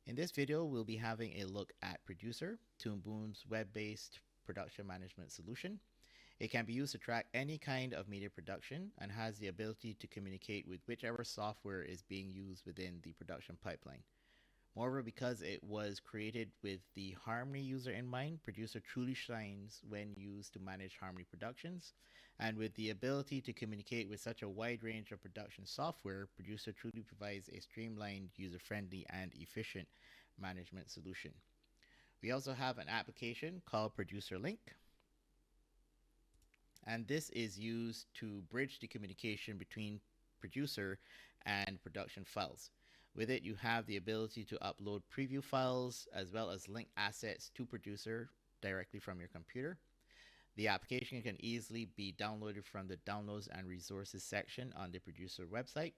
In this video, we'll be having a look at Producer, Toon Boom's web-based production management solution. It can be used to track any kind of media production and has the ability to communicate with whichever software is being used within the production pipeline. Moreover, because it was created with the Harmony user in mind, Producer truly shines when used to manage Harmony productions. And with the ability to communicate with such a wide range of production software, Producer truly provides a streamlined, user-friendly, and efficient management solution. We also have an application called Producer Link, and this is used to bridge the communication between producer and production files. With it, you have the ability to upload preview files as well as link assets to producer directly from your computer. The application can easily be downloaded from the downloads and resources section on the producer website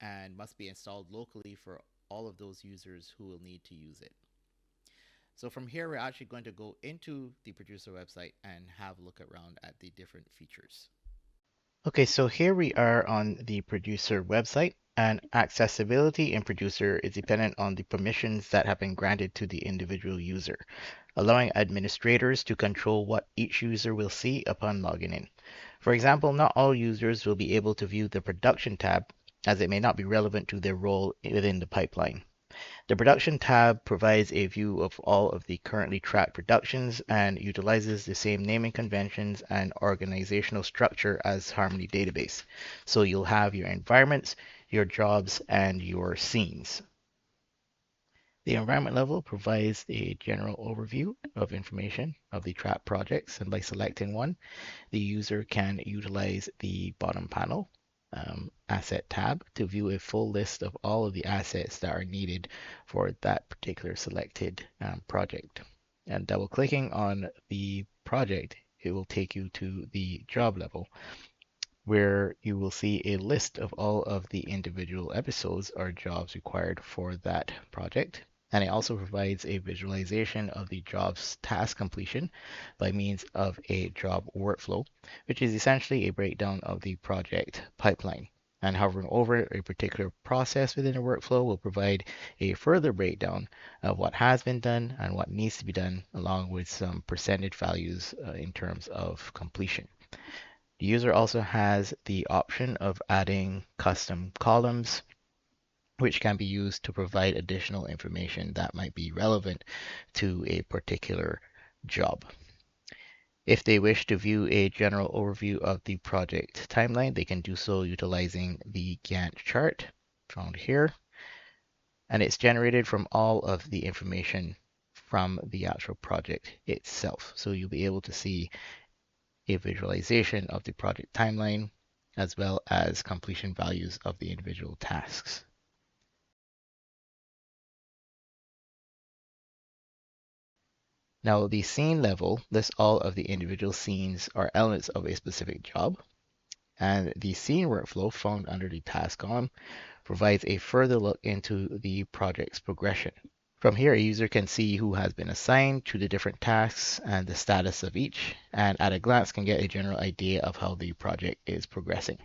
and must be installed locally for all of those users who will need to use it. So from here, we're actually going to go into the producer website and have a look around at the different features. Okay, so here we are on the producer website, and accessibility in producer is dependent on the permissions that have been granted to the individual user, allowing administrators to control what each user will see upon logging in. For example, not all users will be able to view the production tab as it may not be relevant to their role within the pipeline. The Production tab provides a view of all of the currently tracked productions and utilizes the same naming conventions and organizational structure as Harmony Database. So you'll have your environments, your jobs, and your scenes. The environment level provides a general overview of information of the tracked projects, and by selecting one, the user can utilize the bottom panel asset tab to view a full list of all of the assets that are needed for that particular selected project. And double clicking on the project, it will take you to the job level where you will see a list of all of the individual episodes or jobs required for that project. And it also provides a visualization of the job's task completion by means of a job workflow, which is essentially a breakdown of the project pipeline. And hovering over a particular process within a workflow will provide a further breakdown of what has been done and what needs to be done, along with some percentage values in terms of completion. The user also has the option of adding custom columns, which can be used to provide additional information that might be relevant to a particular job. If they wish to view a general overview of the project timeline, they can do so utilizing the Gantt chart found here. And it's generated from all of the information from the actual project itself. So you'll be able to see a visualization of the project timeline as well as completion values of the individual tasks. Now, the scene level lists all of the individual scenes or elements of a specific job, and the scene workflow found under the task on provides a further look into the project's progression. From here, a user can see who has been assigned to the different tasks and the status of each, and at a glance can get a general idea of how the project is progressing.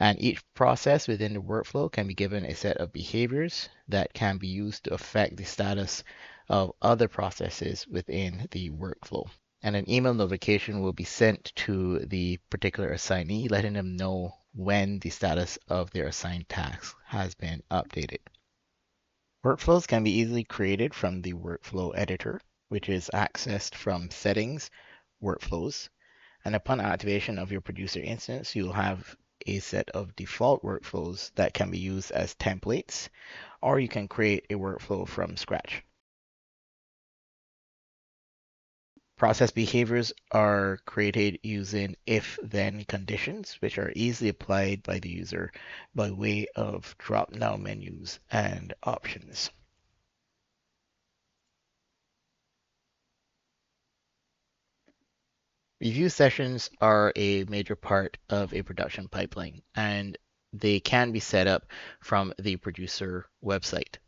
And each process within the workflow can be given a set of behaviors that can be used to affect the status of other processes within the workflow. And an email notification will be sent to the particular assignee, letting them know when the status of their assigned task has been updated. Workflows can be easily created from the workflow editor, which is accessed from Settings, Workflows. And upon activation of your producer instance, you'll have a set of default workflows that can be used as templates, or you can create a workflow from scratch. Process behaviors are created using if-then conditions, which are easily applied by the user by way of drop-down menus and options. Review sessions are a major part of a production pipeline, and they can be set up from the producer website.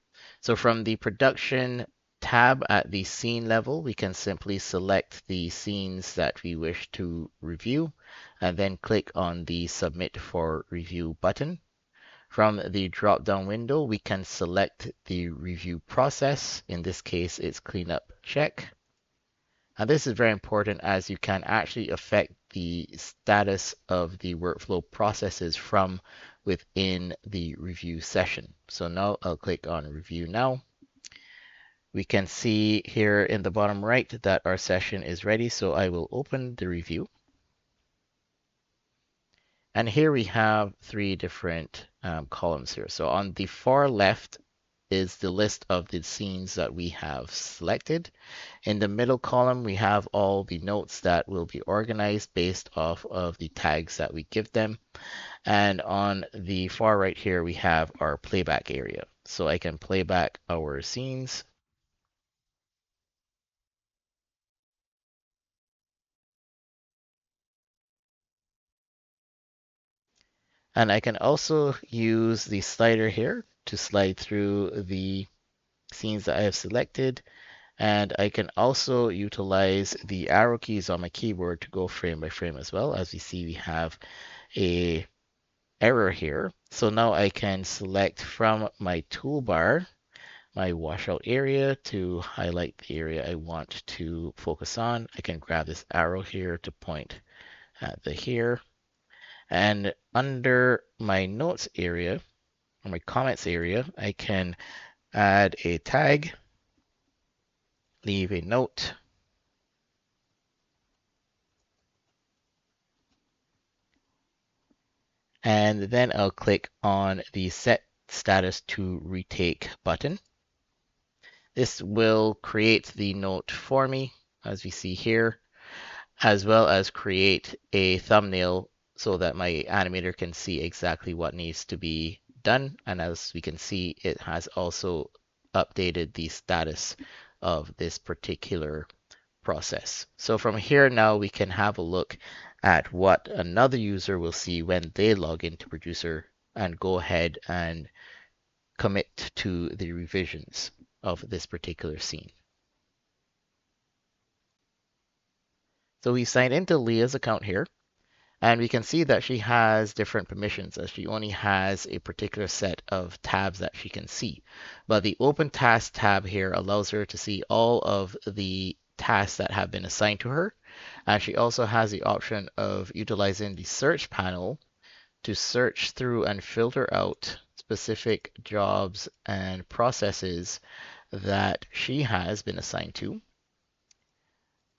So from the production tab at the scene level, we can simply select the scenes that we wish to review and then click on the Submit for Review button. From the drop-down window, we can select the review process. In this case, it's cleanup check. And this is very important as you can actually affect the status of the workflow processes from within the review session. So now I'll click on review now. We can see here in the bottom right that our session is ready. So I will open the review. And here we have three different columns here. So on the far left is the list of the scenes that we have selected. In the middle column, we have all the notes that will be organized based off of the tags that we give them. And on the far right here, we have our playback area. So I can play back our scenes. And I can also use the slider here to slide through the scenes that I have selected. And I can also utilize the arrow keys on my keyboard to go frame by frame as well. As we see, we have a error here. So now I can select from my toolbar my washout area to highlight the area I want to focus on. I can grab this arrow here to point at the here. And under my notes area, or my comments area, I can add a tag, leave a note, and then I'll click on the Set Status to Retake button. This will create the note for me, as we see here, as well as create a thumbnail so that my animator can see exactly what needs to be done. And as we can see, it has also updated the status of this particular process. So from here now, we can have a look at what another user will see when they log into Producer and go ahead and commit to the revisions of this particular scene. So we signed into Leah's account here, and we can see that she has different permissions as she only has a particular set of tabs that she can see. But the Open Task tab here allows her to see all of the tasks that have been assigned to her. And she also has the option of utilizing the search panel to search through and filter out specific jobs and processes that she has been assigned to,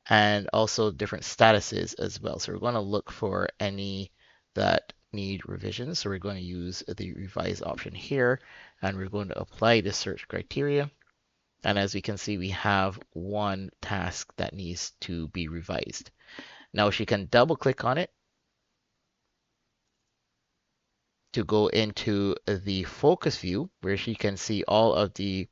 and also different statuses as well. So we're going to look for any that need revisions. So we're going to use the revise option here, and we're going to apply the search criteria. And as we can see, we have one task that needs to be revised. Now she can double click on it to go into the focus view, where she can see all of the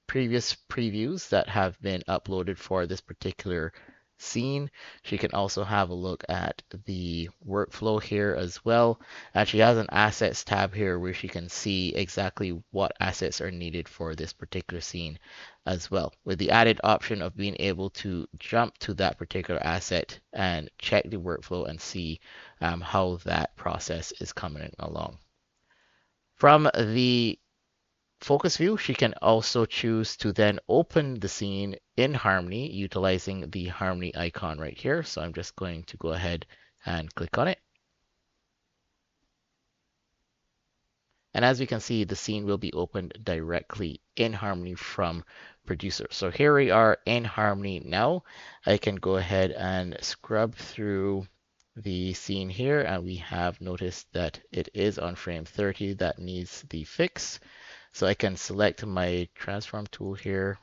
previous previews that have been uploaded for this particular scene. She can also have a look at the workflow here as well. And she has an assets tab here where she can see exactly what assets are needed for this particular scene as well, with the added option of being able to jump to that particular asset and check the workflow and see how that process is coming along. From the focus view, she can also choose to then open the scene in Harmony utilizing the Harmony icon right here. So I'm just going to go ahead and click on it. And as we can see, the scene will be opened directly in Harmony from Producer. So here we are in Harmony now. I can go ahead and scrub through the scene here, and we have noticed that it is on frame 30 that needs the fix. So I can select my transform tool here,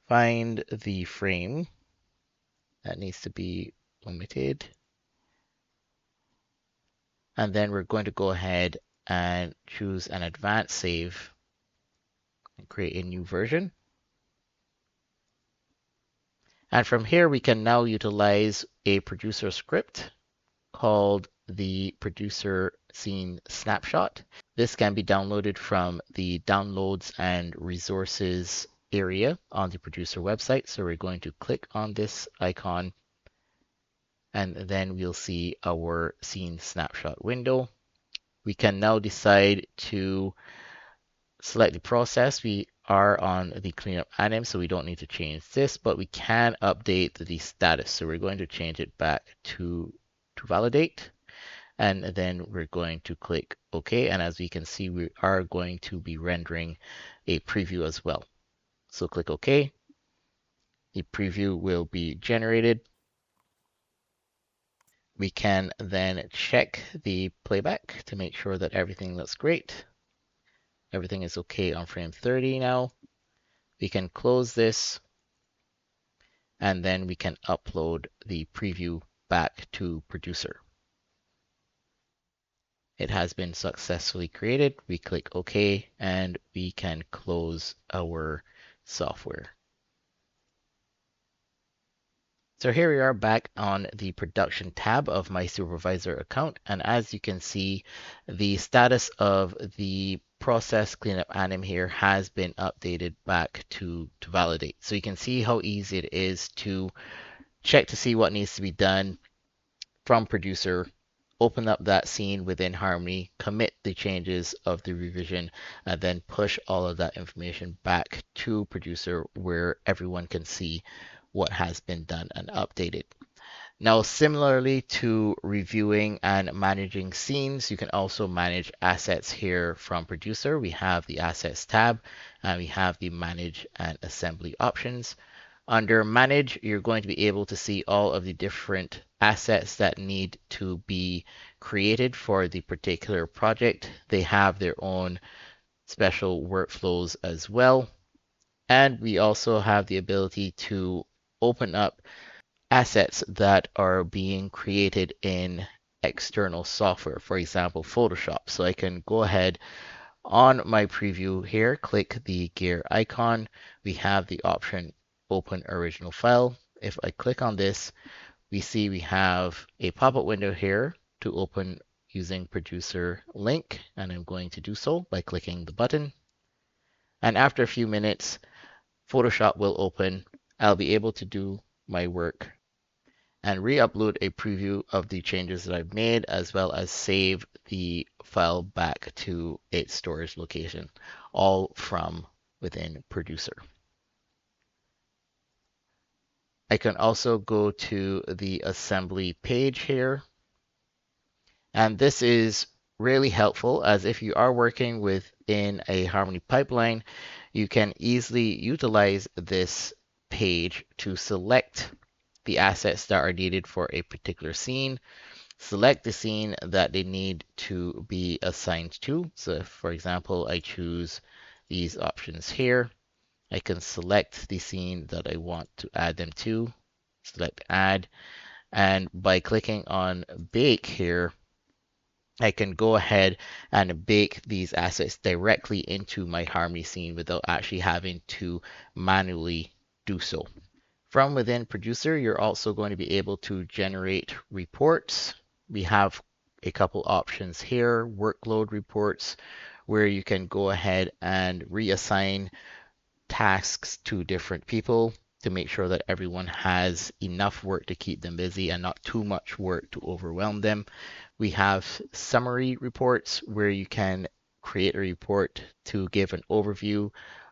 find the frame that needs to be omitted, and then we're going to go ahead and choose an advanced save and create a new version. And from here, we can now utilize a producer script called the producer scene snapshot. This can be downloaded from the downloads and resources area on the producer website. So we're going to click on this icon, and then we'll see our scene snapshot window. We can now decide to select the process. We are on the cleanup anim, so we don't need to change this, but we can update the status. So we're going to change it back to validate, and then we're going to click OK. And as we can see, we are going to be rendering a preview as well. So click OK. The preview will be generated. We can then check the playback to make sure that everything looks great. Everything is okay on frame 30 now. We can close this, and then we can upload the preview back to producer. It has been successfully created. We click OK, and we can close our software. So here we are back on the production tab of my supervisor account. And as you can see, the status of the process cleanup anim here has been updated back to validate. So you can see how easy it is to check to see what needs to be done from producer, open up that scene within Harmony, commit the changes of the revision, and then push all of that information back to producer where everyone can see what has been done and updated. Now, similarly to reviewing and managing scenes, you can also manage assets here from producer. We have the assets tab, and we have the manage and assembly options. Under manage, you're going to be able to see all of the different assets that need to be created for the particular project. They have their own special workflows as well. And we also have the ability to open up assets that are being created in external software, for example, Photoshop. So I can go ahead on my preview here, click the gear icon. We have the option open original file. If I click on this, we see we have a pop-up window here to open using producer link, and I'm going to do so by clicking the button. And after a few minutes, Photoshop will open. I'll be able to do my work and re-upload a preview of the changes that I've made, as well as save the file back to its storage location, all from within producer. I can also go to the assembly page here. And this is really helpful, as if you are working within a Harmony pipeline, you can easily utilize this page to select the assets that are needed for a particular scene, select the scene that they need to be assigned to. So if, for example, I choose these options here, I can select the scene that I want to add them to, select add, and by clicking on bake here, I can go ahead and bake these assets directly into my Harmony scene without actually having to manually do so. From within producer, you're also going to be able to generate reports. We have a couple options here, workload reports, where you can go ahead and reassign tasks to different people to make sure that everyone has enough work to keep them busy and not too much work to overwhelm them. We have summary reports where you can create a report to give an overview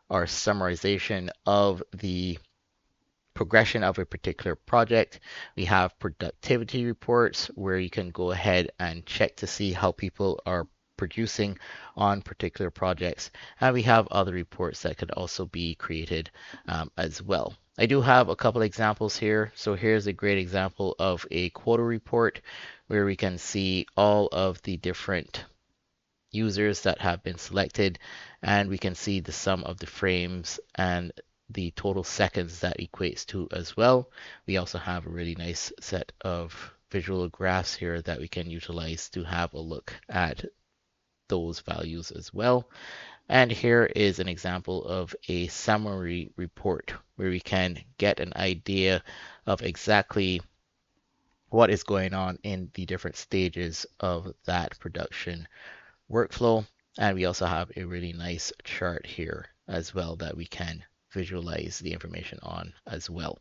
or summarization of the progression of a particular project. We have productivity reports where you can go ahead and check to see how people are producing on particular projects. And we have other reports that could also be created as well. I do have a couple examples here. So here's a great example of a quota report where we can see all of the different users that have been selected, and we can see the sum of the frames and the total seconds that equates to as well. We also have a really nice set of visual graphs here that we can utilize to have a look at those values as well. And here is an example of a summary report where we can get an idea of exactly what is going on in the different stages of that production workflow. And we also have a really nice chart here as well that we can visualize the information on as well.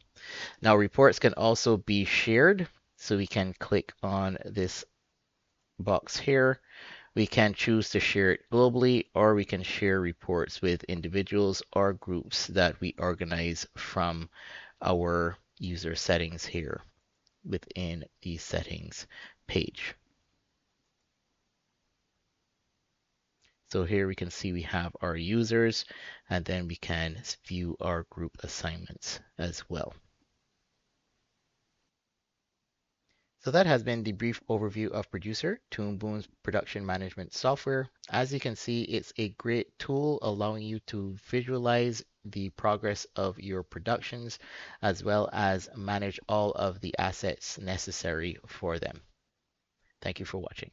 Now, reports can also be shared. So we can click on this box here We can choose to share it globally, or we can share reports with individuals or groups that we organize from our user settings here within the settings page. So here we can see we have our users, and then we can view our group assignments as well. So that has been the brief overview of Producer, ToonBoom's production management software. As you can see, it's a great tool allowing you to visualize the progress of your productions, as well as manage all of the assets necessary for them. Thank you for watching.